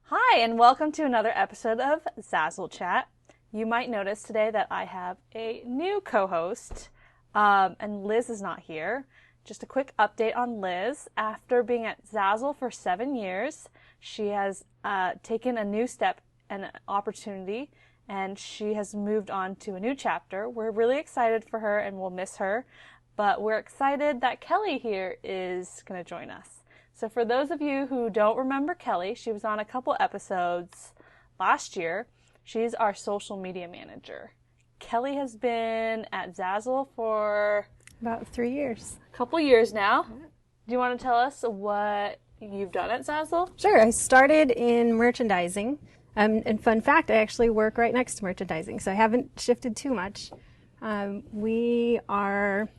Hi, and welcome to another episode of Zazzle Chat. You might notice today that I have a new co-host, and Liz is not here. Just a quick update on Liz. After being at Zazzle for 7 years, she has taken a new step and opportunity, and she has moved on to a new chapter. We're really excited for her, and we'll miss her, but we're excited that Kelly here is going to join us. So for those of you who don't remember Kelly, she was on a couple episodes last year. She's our social media manager. Kelly has been at Zazzle for about 3 years. A couple years now. Do you want to tell us what you've done at Zazzle? Sure. I started in merchandising. And fun fact, I actually work right next to merchandising, so I haven't shifted too much. We are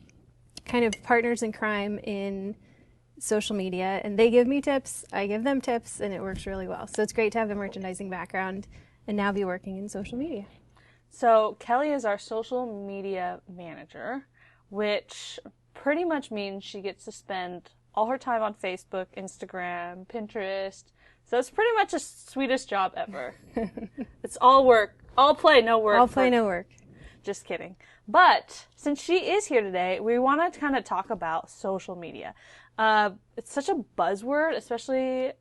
kind of partners in crime in social media, and they give me tips, I give them tips, and it works really well. So it's great to have a merchandising background and now be working in social media. So Kelly is our social media manager, which pretty much means she gets to spend all her time on Facebook, Instagram, Pinterest. So it's pretty much the sweetest job ever. It's all work, all play, no work. All play, no work. Just kidding. But since she is here today, we want to kind of talk about social media. It's such a buzzword, especially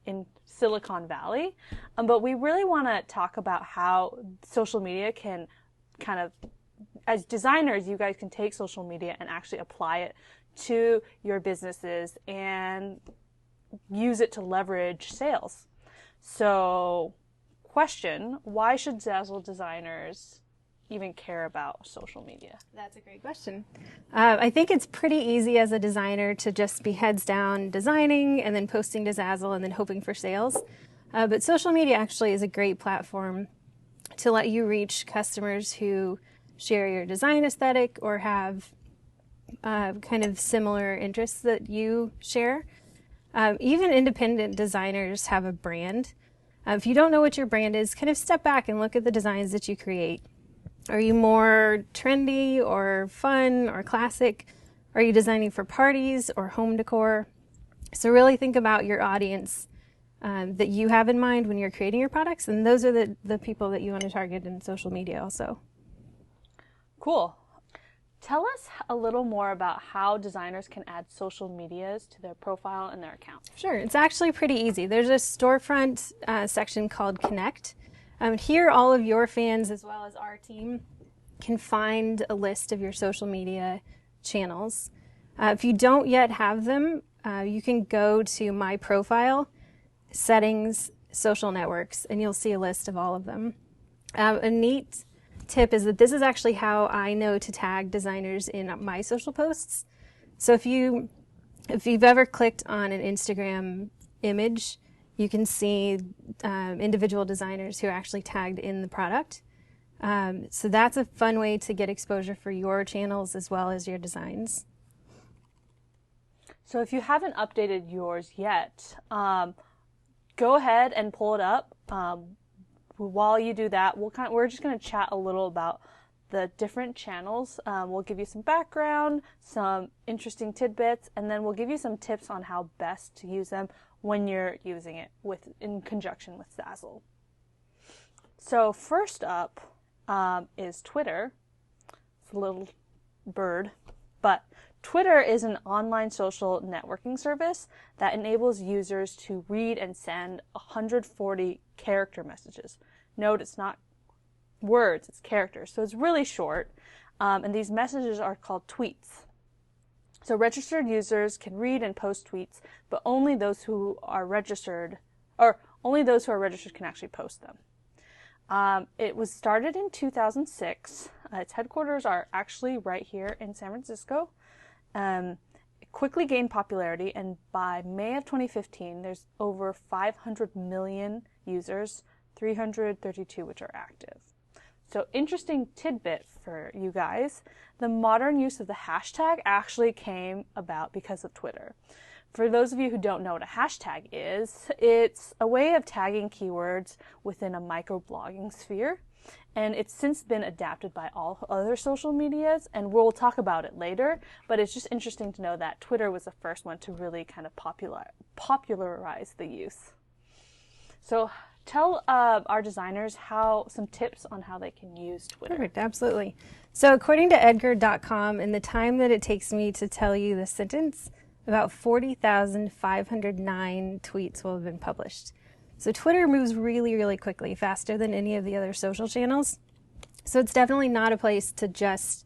in Silicon Valley. But we really want to talk about how social media can kind of, as designers, you guys can take social media and actually apply it to your businesses and use it to leverage sales. So, question, why should Zazzle designers even care about social media? That's a great question. I think it's pretty easy as a designer to just be heads down designing and then posting to Zazzle and then hoping for sales. But social media actually is a great platform to let you reach customers who share your design aesthetic or have kind of similar interests that you share. Even independent designers have a brand. If you don't know what your brand is, kind of step back and look at the designs that you create. Are you more trendy or fun or classic? Are you designing for parties or home decor? So really think about your audience that you have in mind when you're creating your products, and those are the people that you want to target in social media also. Cool. Tell us a little more about how designers can add social medias to their profile and their account. Sure. It's actually pretty easy. There's a storefront section called Connect. Here, all of your fans, as well as our team, can find a list of your social media channels. If you don't yet have them, you can go to My Profile, Settings, Social Networks, and you'll see a list of all of them. A neat tip is that this is actually how I know to tag designers in my social posts. So if you've ever clicked on an Instagram image, you can see individual designers who are actually tagged in the product. So that's a fun way to get exposure for your channels as well as your designs. So if you haven't updated yours yet, go ahead and pull it up. While you do that, we're just going to chat a little about the different channels. We'll give you some background, some interesting tidbits, and then we'll give you some tips on how best to use them when you're using it in conjunction with Zazzle. So first up is Twitter. It's a little bird, but Twitter is an online social networking service that enables users to read and send 140 character messages. Note it's not words, it's characters, so it's really short, and these messages are called tweets. So registered users can read and post tweets, but only those who are registered can actually post them. It was started in 2006. Its headquarters are actually right here in San Francisco. It quickly gained popularity, and by May of 2015, there's over 500 million users, 332 which are active. So interesting tidbit for you guys, the modern use of the hashtag actually came about because of Twitter. For those of you who don't know what a hashtag is, it's a way of tagging keywords within a microblogging sphere. And it's since been adapted by all other social medias, and we'll talk about it later. But it's just interesting to know that Twitter was the first one to really kind of popularize the use. So tell our designers some tips on how they can use Twitter. Perfect, absolutely. So according to Edgar.com, in the time that it takes me to tell you this sentence, about 40,509 tweets will have been published. So Twitter moves really, really quickly, faster than any of the other social channels. So it's definitely not a place to just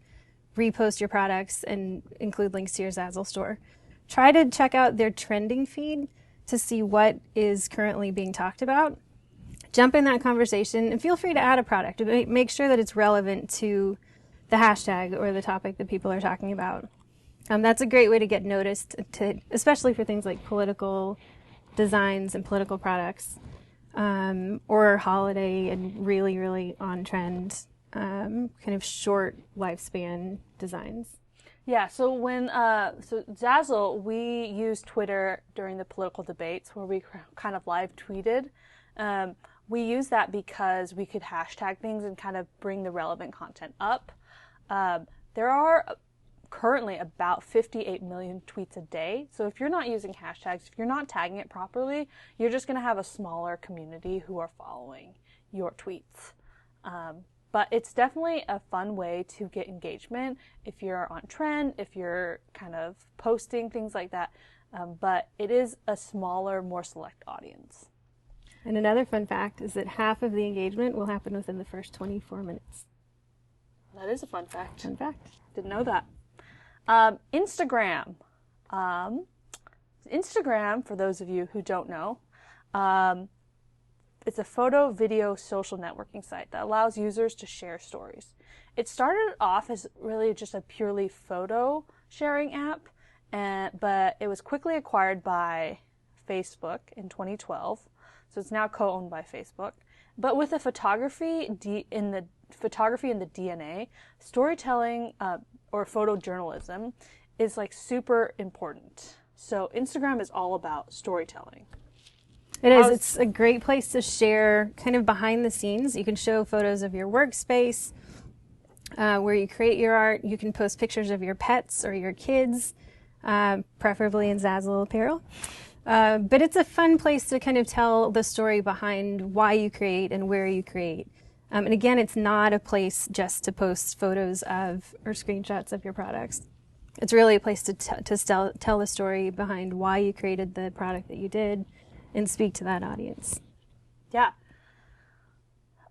repost your products and include links to your Zazzle store. Try to check out their trending feed to see what is currently being talked about. Jump in that conversation and feel free to add a product. Make sure that it's relevant to the hashtag or the topic that people are talking about. That's a great way to get noticed, especially for things like political designs and political products, or holiday and really, really on-trend, kind of short lifespan designs. Yeah, so so Zazzle, we used Twitter during the political debates where we kind of live tweeted. We use that because we could hashtag things and kind of bring the relevant content up. There are currently about 58 million tweets a day. So if you're not using hashtags, if you're not tagging it properly, you're just going to have a smaller community who are following your tweets. But it's definitely a fun way to get engagement if you're on trend, if you're kind of posting, things like that. But it is a smaller, more select audience. And another fun fact is that half of the engagement will happen within the first 24 minutes. That is a fun fact. Fun fact. Didn't know that. Instagram. Instagram, for those of you who don't know, it's a photo, video, social networking site that allows users to share stories. It started off as really just a purely photo sharing app, but it was quickly acquired by Facebook in 2012. So it's now co-owned by Facebook. But with the photography in the DNA, storytelling or photojournalism is like super important. So Instagram is all about storytelling. It is. It's a great place to share kind of behind the scenes. You can show photos of your workspace, where you create your art. You can post pictures of your pets or your kids, preferably in Zazzle apparel. But it's a fun place to kind of tell the story behind why you create and where you create. And again, it's not a place just to post photos of or screenshots of your products. It's really a place to tell the story behind why you created the product that you did and speak to that audience. Yeah.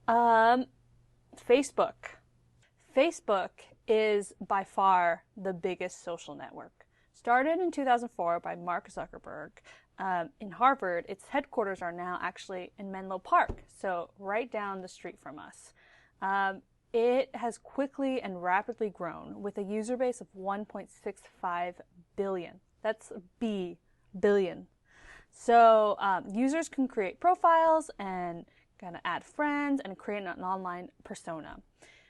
Facebook. Facebook is by far the biggest social network. Started in 2004 by Mark Zuckerberg in Harvard, its headquarters are now actually in Menlo Park, so right down the street from us. It has quickly and rapidly grown with a user base of 1.65 billion. That's billion. So users can create profiles and kind of add friends and create an online persona.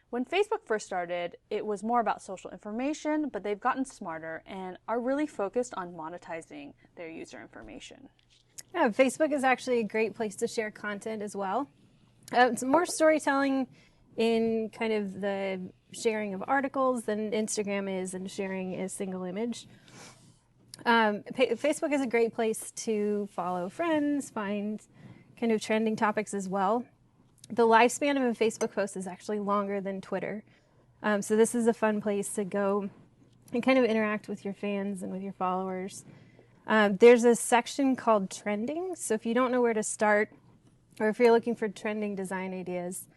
When Facebook first started, it was more about social information, but they've gotten smarter and are really focused on monetizing their user information. Yeah, Facebook is actually a great place to share content as well. It's more storytelling in kind of the sharing of articles than Instagram is in sharing a single image. Facebook is a great place to follow friends, find kind of trending topics as well. The lifespan of a Facebook post is actually longer than Twitter. So this is a fun place to go and kind of interact with your fans and with your followers. There's a section called trending. So if you don't know where to start, or if you're looking for trending design ideas,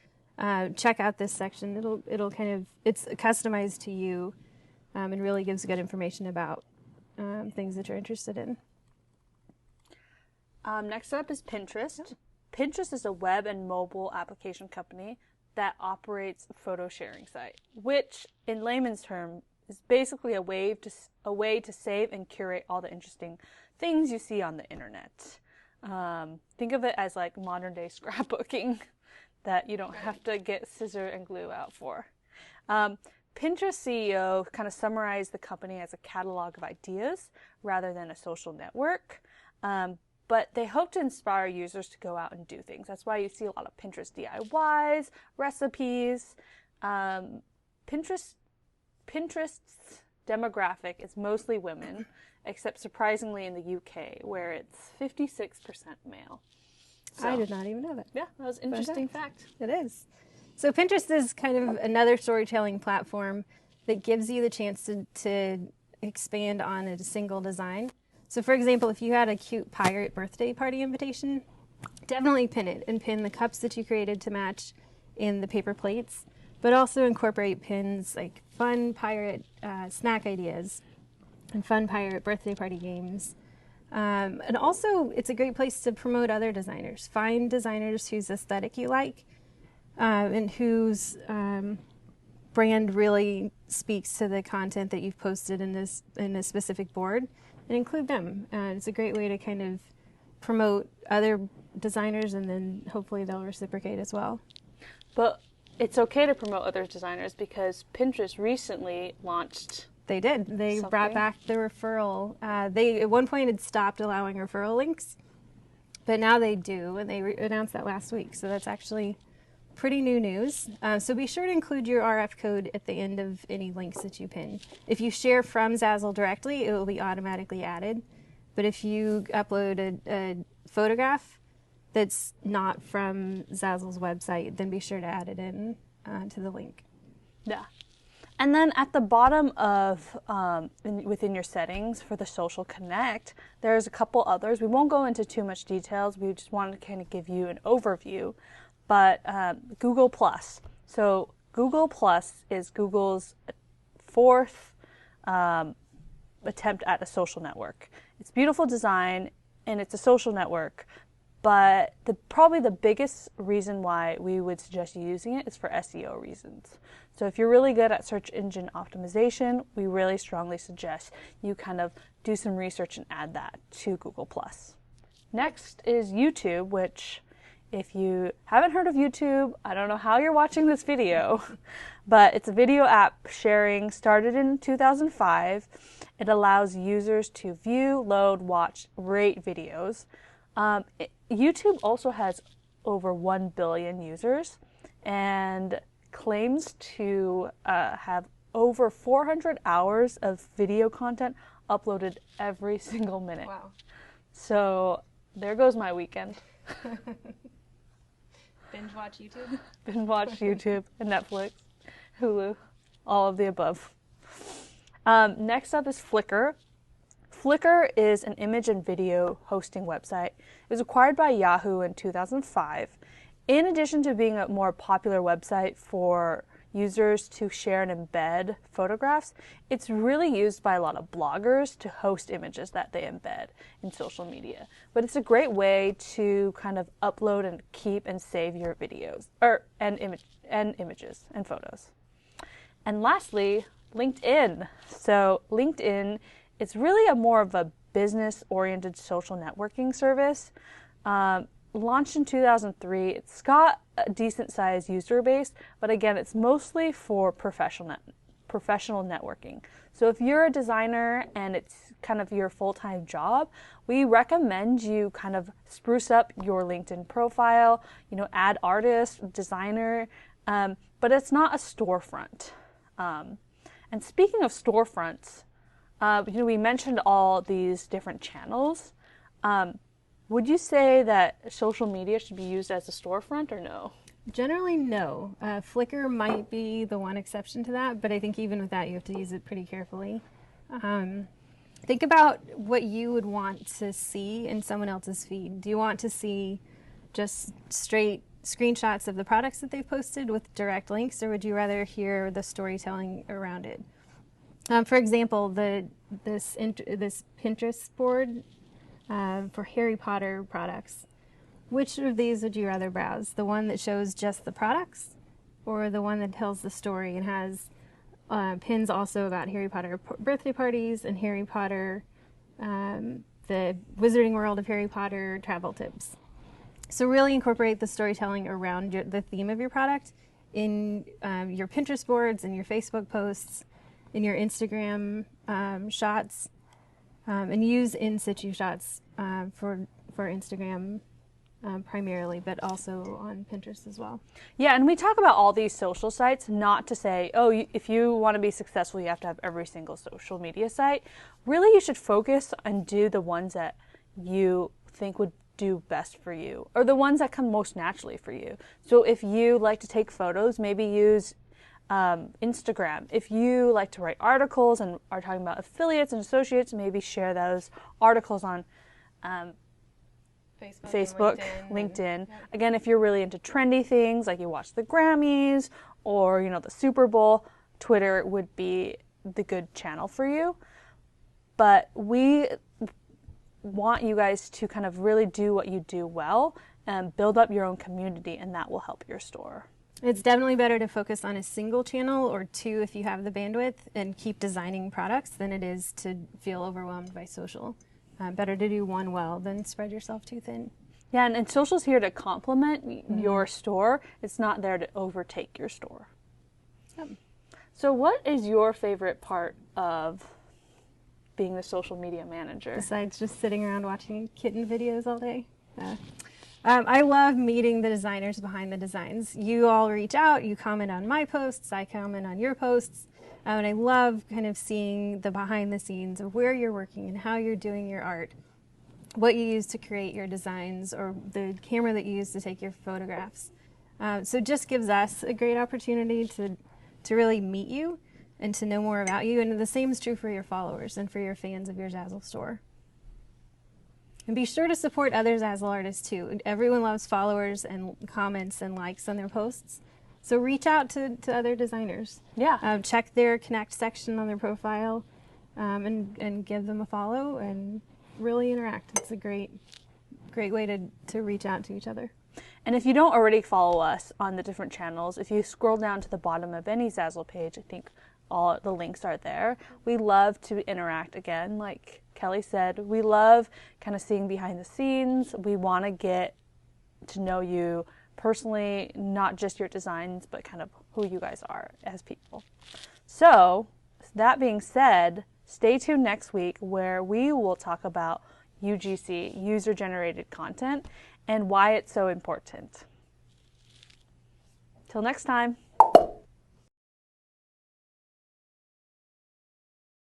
check out this section. It'll kind of, it's customized to you, and really gives good information about things that you're interested in. Next up is Pinterest. Yep. Pinterest is a web and mobile application company that operates a photo sharing site, which in layman's term is basically a way to save and curate all the interesting things you see on the internet. Think of it as like modern day scrapbooking that you don't have to get scissor and glue out for. Pinterest CEO kind of summarized the company as a catalog of ideas rather than a social network. but they hope to inspire users to go out and do things. That's why you see a lot of Pinterest DIYs, recipes. Pinterest's demographic is mostly women, except surprisingly in the UK, where it's 56% male. So, I did not even know that. yeah, that was an interesting fact. It is. So Pinterest is kind of another storytelling platform that gives you the chance to expand on a single design. So for example, if you had a cute pirate birthday party invitation, definitely pin it and pin the cups that you created to match in the paper plates, but also incorporate pins like fun pirate snack ideas and fun pirate birthday party games. And also, it's a great place to promote other designers. Find designers whose aesthetic you like and whose brand really speaks to the content that you've posted in a specific board, and include them. It's a great way to kind of promote other designers, and then hopefully they'll reciprocate as well. But it's okay to promote other designers because Pinterest recently launched. They did. They brought back the referral. They at one point had stopped allowing referral links, but now they do, and they announced that last week. So that's actually pretty new news. So be sure to include your RF code at the end of any links that you pin. If you share from Zazzle directly, it will be automatically added. But if you upload a photograph that's not from Zazzle's website, then be sure to add it in to the link. Yeah. And then at the bottom of, within your settings for the social connect, there's a couple others. We won't go into too much details. We just wanted to kind of give you an overview. But Google Plus. So Google Plus is Google's fourth attempt at a social network. It's beautiful design and it's a social network. But probably the biggest reason why we would suggest you using it is for SEO reasons. So if you're really good at search engine optimization, we really strongly suggest you kind of do some research and add that to Google+. Next is YouTube, which if you haven't heard of YouTube, I don't know how you're watching this video, but it's a video app sharing started in 2005. It allows users to view, load, watch, rate videos. YouTube also has over 1 billion users and claims to have over 400 hours of video content uploaded every single minute. Wow. So there goes my weekend. Binge watch YouTube? Binge watch YouTube and Netflix, Hulu, all of the above. Next up is Flickr. Flickr is an image and video hosting website. It was acquired by Yahoo in 2005. In addition to being a more popular website for users to share and embed photographs, it's really used by a lot of bloggers to host images that they embed in social media. But it's a great way to kind of upload and keep and save your videos and images and photos. And lastly, LinkedIn. So LinkedIn, it's really more of a business-oriented social networking service. Launched in 2003, it's got a decent-sized user base, but again, it's mostly for professional networking. So if you're a designer and it's kind of your full-time job, we recommend you kind of spruce up your LinkedIn profile, add artist, designer, but it's not a storefront. And speaking of storefronts, we mentioned all these different channels. Would you say that social media should be used as a storefront or no? Generally, no. Flickr might be the one exception to that, but I think even with that, you have to use it pretty carefully. Think about what you would want to see in someone else's feed. Do you want to see just straight screenshots of the products that they've posted with direct links, or would you rather hear the storytelling around it? For example, this Pinterest board for Harry Potter products. Which of these would you rather browse? The one that shows just the products, or the one that tells the story and has pins also about Harry Potter birthday parties and Harry Potter, the Wizarding World of Harry Potter travel tips? So really incorporate the storytelling around the theme of your product in your Pinterest boards and your Facebook posts, in your Instagram shots, and use in situ shots for Instagram primarily, but also on Pinterest as well. Yeah, and we talk about all these social sites not to say, oh, if you want to be successful, you have to have every single social media site. Really, you should focus and do the ones that you think would do best for you, or the ones that come most naturally for you. So if you like to take photos, maybe use Instagram. If you like to write articles and are talking about affiliates and associates, maybe share those articles on Facebook, LinkedIn. Yep. Again, if you're really into trendy things, like you watch the Grammys or, the Super Bowl, Twitter would be the good channel for you. But we want you guys to kind of really do what you do well and build up your own community, and that will help your store. It's definitely better to focus on a single channel or two if you have the bandwidth and keep designing products than it is to feel overwhelmed by social. Better to do one well than spread yourself too thin. Yeah, and social's here to complement your store. It's not there to overtake your store. Yep. So what is your favorite part of being the social media manager? Besides just sitting around watching kitten videos all day. I love meeting the designers behind the designs. You all reach out, you comment on my posts, I comment on your posts. And I love kind of seeing the behind the scenes of where you're working and how you're doing your art, what you use to create your designs, or the camera that you use to take your photographs. So it just gives us a great opportunity to really meet you and to know more about you. And the same is true for your followers and for your fans of your Zazzle store. And be sure to support other Zazzle artists too. Everyone loves followers and comments and likes on their posts. So reach out to other designers. Yeah. Check their connect section on their profile and give them a follow and really interact. It's a great way to reach out to each other. And if you don't already follow us on the different channels, if you scroll down to the bottom of any Zazzle page, I think all the links are there. We love to interact again, like Kelly said. We love kind of seeing behind the scenes. We want to get to know you personally, not just your designs, but kind of who you guys are as people. So, that being said, stay tuned next week where we will talk about UGC, user-generated content, and why it's so important. Till next time.